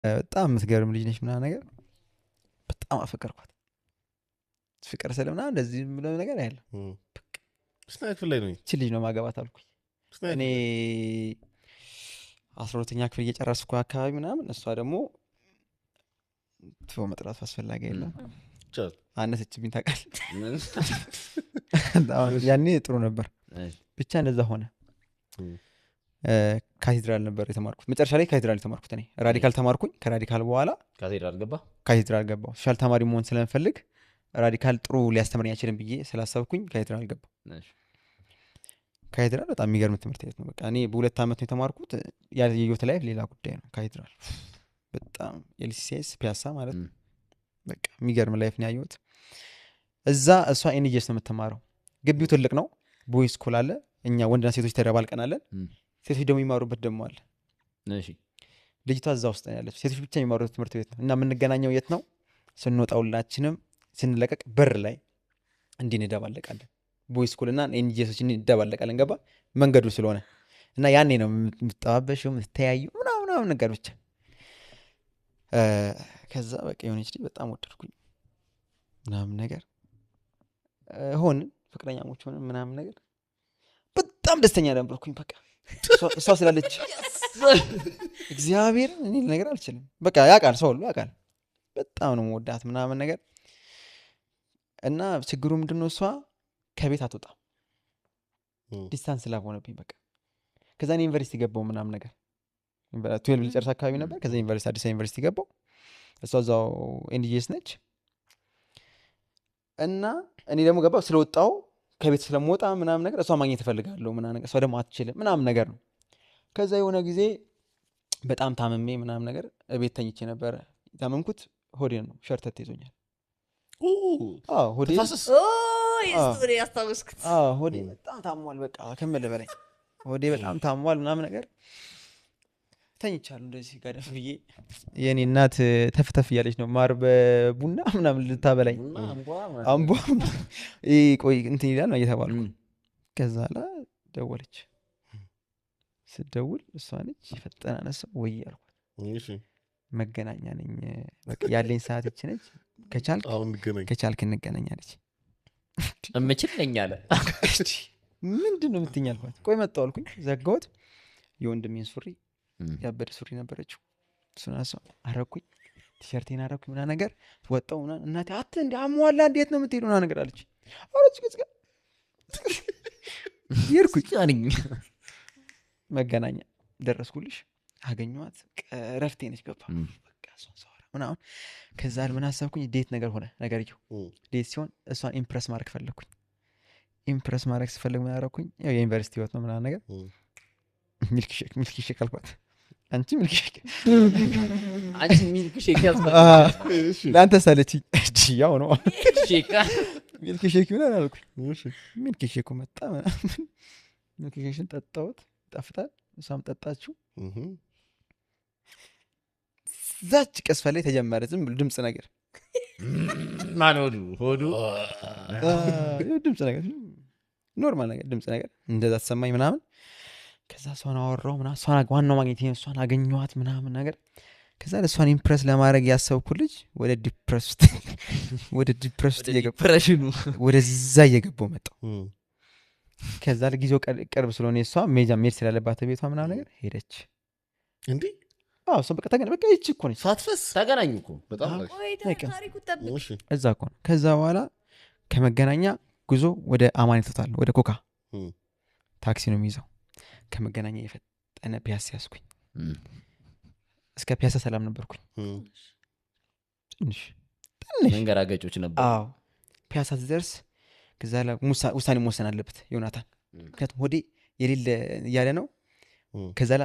በጣም የምትገርም ልጅ ነች ምናምን ነገር በጣም አፈቀርኳት። ፍቅር ስለምና እንደዚህ ብለው ነገር ያለ ስናይክል ላይ ነው እቺ ልጅ ነው ማገባት አልኩኝ። እኔ 12ኛ ክፍል እየጨረስኩ አካባቢ ምናምን እሷ ደግሞ ትፎ መጥራቱ አስፈላጊ የለም አነሰችብኝ ታውቃለህ። ያኔ ጥሩ ነበር ብቻ እንደዛ ሆነ። ካቴድራል ነበር የተማርኩት መጨረሻ ላይ ካቴድራል የተማርኩት እኔ ራዲካል ተማርኩኝ። ከራዲካል በኋላ ካቴድራል ገባሁ። ሶሻል ተማሪ መሆን ስለምፈልግ ራዲካል ጥሩ ሊያስተምረኝ አይችልም ብዬ ስላሰብኩኝ ካቴድራል ገባሁ። ካቴድራል በጣም የሚገርም ትምህርት ቤት ነው። በቃ እኔ በሁለት ዓመት ነው የተማርኩት። ያየሁት ላይፍ ሌላ ጉዳይ ነው። ካቴድራል በጣም ኤልሲሲኤስ ፒያሳ ማለት ነው። በቃ የሚገርም ላይፍ ነው ያየሁት እዛ። እሷ ኤንጂኤስ ነው የምትማረው። ግቢው ትልቅ ነው። ቦይስ ስኩል አለ። እኛ ወንድና ሴቶች ተደባልቀናለን። ሴቶች ደግሞ የሚማሩበት ደግሞ አለ። ልጅቷ እዛ ውስጥ ነው ያለች። ሴቶች ብቻ የሚማሩበት ትምህርት ቤት ነው። እና የምንገናኘው የት ነው? ስንወጣ ሁላችንም ስንለቀቅ በር ላይ እንዲህ እንደባለቃለን። ቦይስ ስኩል እና ኤንጂኤሶች እንደባለቃለን። ገባ መንገዱ ስለሆነ እና ያኔ ነው የምትጠባበሽው የምትተያዩ ምናምን ነገር ብቻ። ከዛ በቃ የሆነች ልጅ በጣም ወደድኩኝ ምናምን ነገር ሆንን። ፍቅረኛሞች ሆንን ምናምን ነገር በጣም ደስተኛ ነበርኩኝ። በቃ እሷ ስላለች እግዚአብሔር እኔ ነገር አልችልም። በቃ ያውቃል፣ ሰው ሁሉ ያውቃል። በጣም ነው የምወዳት ምናምን ነገር እና ችግሩ ምንድነው እሷ ከቤት አትወጣም ዲስታንስ ስላልሆነብኝ በቃ። ከዛ እኔ ዩኒቨርሲቲ ገባሁ ምናምን ነገር 12 ልጨርስ አካባቢ ነበር። ከዛ ዩኒቨርሲቲ አዲስ ዩኒቨርሲቲ ገባሁ። እሷ እዛው ኤንጂኤስ ነች እና እኔ ደግሞ ገባሁ ስለወጣሁ ከቤት ስለምወጣ ምናምን ነገር እሷ ማግኘት እፈልጋለሁ ምናምን ነገር። እሷ ደግሞ አትችልም ምናምን ነገር ነው። ከዛ የሆነ ጊዜ በጣም ታመሜ ምናምን ነገር እቤት ተኝቼ ነበረ። ታመምኩት ሆዴን ነው ሸርተት ይዞኛል። ሆዴ በጣም ታሟል። በቃ ከምልህ በላይ ሆዴ በጣም ታሟል ምናምን ነገር ተኝቻለሁ እንደዚህ ጋደፍ ብዬ። የኔ እናት ተፍተፍ እያለች ነው ማር በቡና ምናምን ልታበላኝ አምቧ ቆይ እንትን ይላል ነው እየተባልኩ። ከዛ ላ ደወለች። ስደውል እሷ ነች። ፈጠና አነሳሁ። ወይ አልኳት መገናኛ ነኝ በቃ ያለኝ ሰዓት ይቺ ነች። ከቻልክ እንገናኛለች። እምችል ነኝ አለ። ምንድን ነው የምትይኝ አልኳት። ቆይ መጣሁ አልኩኝ። ዘጋሁት። የወንድሜን ሱሪ ያበደ ሱሪ ነበረችው። እሱን አረኩኝ። ቲሸርቴን አረኩኝ ምናምን ነገር ወጣሁ ምናምን። እናቴ አት እንደ አሟላ እንዴት ነው የምትሄዱ ምናምን ነገር አለች። አረች ገጽጋ ይርኩኝ መገናኛ ደረስኩልሽ። አገኘኋት። ረፍቴ ነች። ገባ በቃ እሷን ሰዋራ ምናምን። ከዛ ምን አሰብኩኝ ዴት ነገር ሆነ ነገርየው። ዴት ሲሆን እሷን ኢምፕረስ ማድረግ ፈለግኩኝ። ኢምፕረስ ማድረግ ስፈልግ ምን አደረኩኝ? ያው የዩኒቨርሲቲ ህይወት ነው ምናምን ነገር ሚልክሼክ አልኳት። አንቺ ሚልክሼክ ለአንተ ሳለችኝ ያው ነው ሚልክሼክ ምናምን አልኩኝ። ሚልክሼኩ መጣ ምናምን ሚልክሼክሽን ጠጣሁት። ይጣፍጣል። እሷም ጠጣችው። ዛች ቀስፈ ላይ ተጀመረ ዝም ብሎ ድምፅ ነገር ማን ሆዱ ድምፅ ነገር ኖርማል ነገር ድምፅ ነገር እንደዛ ተሰማኝ ምናምን። ከዛ እሷን አወራሁ ምናምን። እሷን ዋናው ማግኘት እሷን አገኘኋት ምናምን ነገር። ከዛ እሷን ኢምፕረስ ለማድረግ ያሰብኩ ልጅ ወደ ዲፕረስ ውስጥ ወደዛ እየገባሁ መጣሁ። ከዛ ለጊዜው ቅርብ ስለሆነ እሷ ሜድ ስላለባት ቤቷ ምናምን ነገር ሄደች። እንዴ እሷ በቃ በቃ ይቺ እኮ ነች። ሳትፈስ ተገናኙ እኮ በጣም እዛ እኮ ነው። ከዛ በኋላ ከመገናኛ ጉዞ ወደ አማን ይቶታል። ወደ ኮካ ታክሲ ነው የሚይዘው። ከመገናኛ የፈጠነ ፒያሳ ያስኩኝ። እስከ ፒያሳ ሰላም ነበርኩኝ። ትንሽ መንገራገጮች ነበር። ፒያሳ ትደርስ። ከዛ ውሳኔ መወሰን አለበት ዮናታን። ምክንያቱም ሆዴ የሌለ እያለ ነው። ከዛ ላ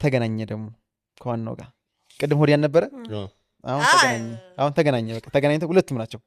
ተገናኘ ደግሞ ከዋናው ጋር። ቅድም ሆዴ ያልነበረ አሁን ተገናኘ። በቃ ተገናኝተ ሁለቱም ናቸው።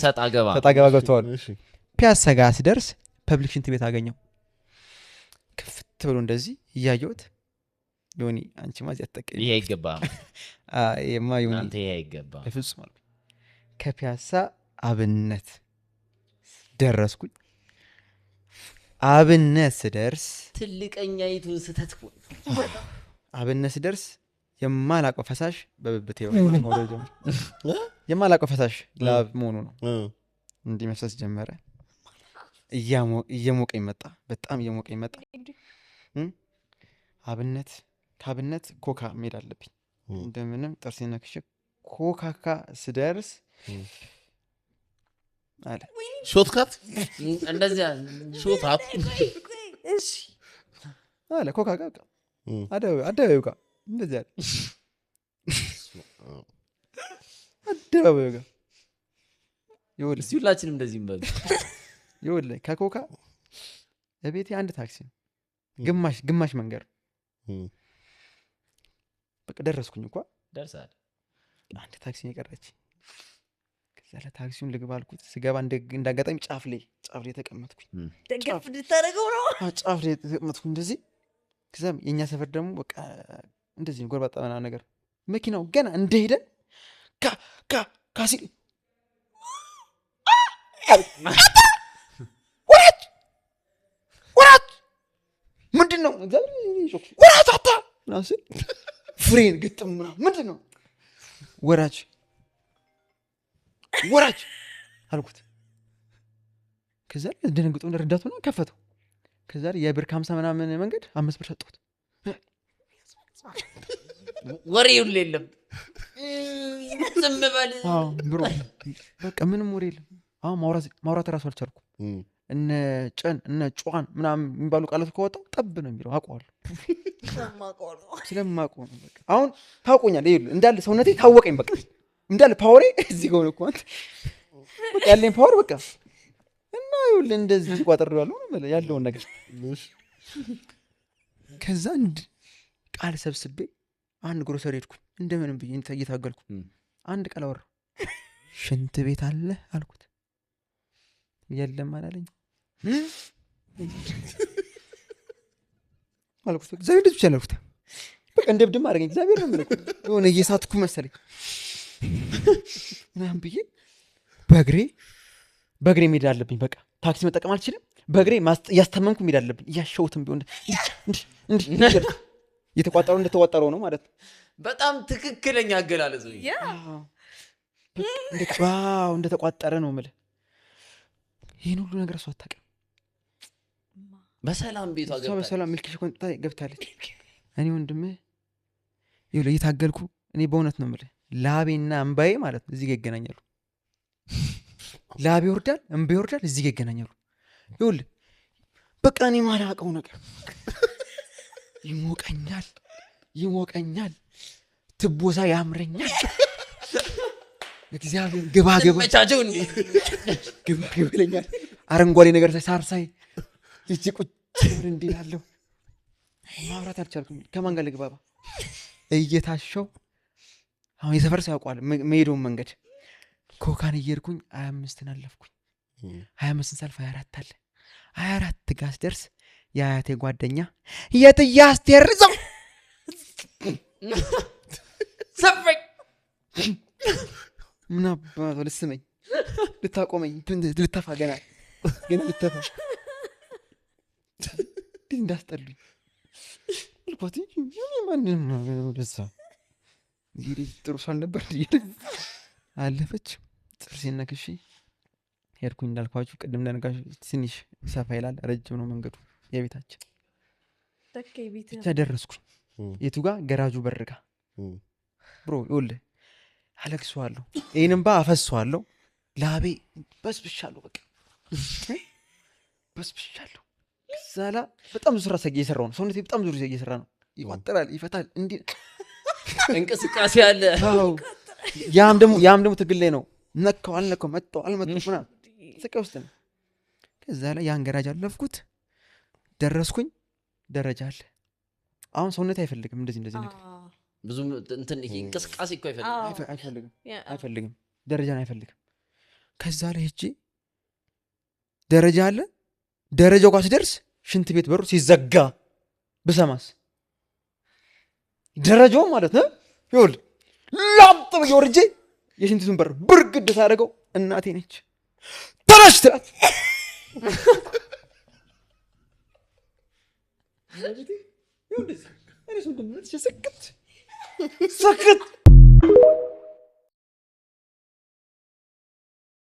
ሰጣ ገባ ገብተዋል። ፒያሳ ጋር ሲደርስ ፐብሊክ ሽንት ቤት አገኘው። ክፍት ብሎ እንደዚህ እያየሁት ዮኒ አንቺ ማዚ አትጠቀሚ፣ ይሄ አይገባም፣ አንተ ይሄ አይገባም በፍጹም አልኩኝ። ከፒያሳ አብነት ደረስኩኝ። አብነት ስደርስ ትልቀኛይቱን ስተት አብነት ስደርስ የማላውቀው ፈሳሽ በብብቴ ወረደ የማላውቀው ፈሳሽ ላብ መሆኑ ነው እንዲህ መፍሰስ ጀመረ እየሞቀኝ መጣ በጣም እየሞቀኝ መጣ ካብነት ኮካ መሄድ አለብኝ እንደምንም ጥርሴን ነክሼ ኮካካ ስደርስ አለ ሾትካት እንደዚያ ሾታት እሺ አለ ኮካካ አደባባዩ ጋር እንደዚህ አለ አደባባዩ ጋር ይኸውልህ እስቲ ሁላችንም እንደዚህ እንበል ይኸውልህ ከኮካ እቤቴ አንድ ታክሲ ነው ግማሽ መንገድ በቃ ደረስኩኝ እኮ ደርሳል አንድ ታክሲ የቀረች ከዛ ለታክሲውን ልግባ አልኩት ስገባ እንዳጋጣሚ ጫፍ ላይ ተቀመጥኩኝ ደገፍ እንድታደርገው ነው ጫፍ ላይ ተቀመጥኩኝ እንደዚህ ከዛም የኛ ሰፈር ደግሞ በቃ እንደዚህ ነው ጎርባጣ ምናምን ነገር መኪናው ገና እንደሄደ ካሲ ወራጅ ምንድነው ወራጅ አታ ናስ ፍሬን ግጥም ምንድን ነው ወራጅ አልኩት ከዛ ደነግጦ እንደረዳቱ ነው ከፈተው ከዛ የብር 50 ምናምን መንገድ 5 ብር ሰጥቶት ወሬው የለም ዝም በል ብሮ በቃ ምንም ወሬ የለም አሁን ማውራት ራሱ አልቻልኩም እነ ጫን ምናምን የሚባሉ ቃላት ከወጣው ጠብ ነው የሚለው አውቀዋለሁ ስለማውቀው ነው በቃ አሁን ታውቆኛል ይኸውልህ እንዳለ ሰውነቴ ታወቀኝ በቃ እንዳለ ፓወሬ እዚህ ጋር ነው እንኳን በቃ ያለኝ ፓወር በቃ እና ይኸውልህ እንደዚህ ቋጥሬዋለሁ ማለት ያለውን ነገር ከዛ ቃል ሰብስቤ አንድ ግሮሰሪ ሄድኩኝ እንደምንም ብዬ እየታገልኩ አንድ ቃል አወራሁ ሽንት ቤት አለ አልኩት የለም አላለኝ አልኩት እግዚአብሔር ልጅ ብቻ አልኩት በቃ እንደብድም አደረገኝ እግዚአብሔር ነው የምልህ የሆነ እየሳትኩ መሰለኝ ምናምን ብዬ በእግሬ መሄድ አለብኝ በቃ ታክሲ መጠቀም አልችልም በእግሬ እያስተመምኩ መሄድ አለብኝ እያሸውትም ቢሆን እንደተቋጠረው ነው ማለት ነው በጣም ትክክለኛ አገላለጽ ነው እንደተቋጠረ ነው የምልህ ይሄን ሁሉ ነገር እሷ አታውቅም በሰላም ቤቷ ገብታ በሰላም ሚልክሽ ቆንጣ ገብታለች እኔ ወንድምህ ይኸውልህ እየታገልኩ እኔ በእውነት ነው የምልህ ላቤና እንባዬ ማለት ነው እዚህ ጋር ይገናኛሉ ላቤ ይወርዳል እንባዬ ይወርዳል እዚህ ጋር ይገናኛሉ ይኸውልህ በቃ እኔ ማላውቀው ነገር ይሞቀኛል ትቦሳ ያምረኛል እግዚአብሔር ግባ መቻቸው እንዴ ግባ ይበለኛል አረንጓዴ ነገር ሳር ሳይ እቺ ቁጭ እንዴ ያለው ማውራት አልቻልኩም ከማን ጋር ልግባባ እየታሸው አሁን የሰፈር ሰው ያውቃል መሄዱን መንገድ ኮካን እየሄድኩኝ 25 አለፍኩኝ 25 ሳልፍ 24 አለ 24 ጋር ደርስ የአያቴ ጓደኛ የትያስቴርዘው ሰፈኝ ምን አባቱ ልስመኝ ልታቆመኝ ልተፋ ገና ልተፋ እንዳስጠሉኝ ልኳት ማንንም ደሳ ይሄ ጥሩ ሳልነበር አለፈች ጥርሴን ነክሼ ሄድኩኝ እንዳልኳችሁ ቅድም እንደነጋሽ ትንሽ ሰፋ ይላል ረጅም ነው መንገዱ የቤታችን ብቻ ደረስኩኝ የቱ ጋር ገራጁ በርጋ ብሮ ይኸውልህ አለቅሰዋለሁ ይሄንባ አፈሰዋለሁ ላቤ በስብሻለሁ በቃ በስብሻለሁ ዛላ በጣም ብዙ ስራ እየሰራሁ ነው ሰውነቴ በጣም ብዙ እየሰራ ነው ይቋጠራል ይፈታል እንዴ እንቅስቃሴ አለ ያም ደግሞ ትግል ላይ ነው ነካው አልነካው መጣው አልመጣውና ስቃይ ውስጥ ነው ከዛ ላይ ያን ገራጅ አለፍኩት ደረስኩኝ ደረጃ አለ አሁን ሰውነቴ አይፈልግም እንደዚህ ነገር ብዙ እንትን ይሄ እንቅስቃሴ እኮ አይፈልግም ደረጃን አይፈልግም ከዛ ላይ ሄጄ ደረጃ አለ ደረጃው ጋር ሲደርስ ሽንት ቤት በሩ ሲዘጋ ብሰማስ ደረጃው ማለት ነው ይኸውልህ ላምጥ ብዬ ወርጄ የሽንቱን በር ብርግድ ታደርገው እናቴ ነች ተነሽ ትላት ሰክት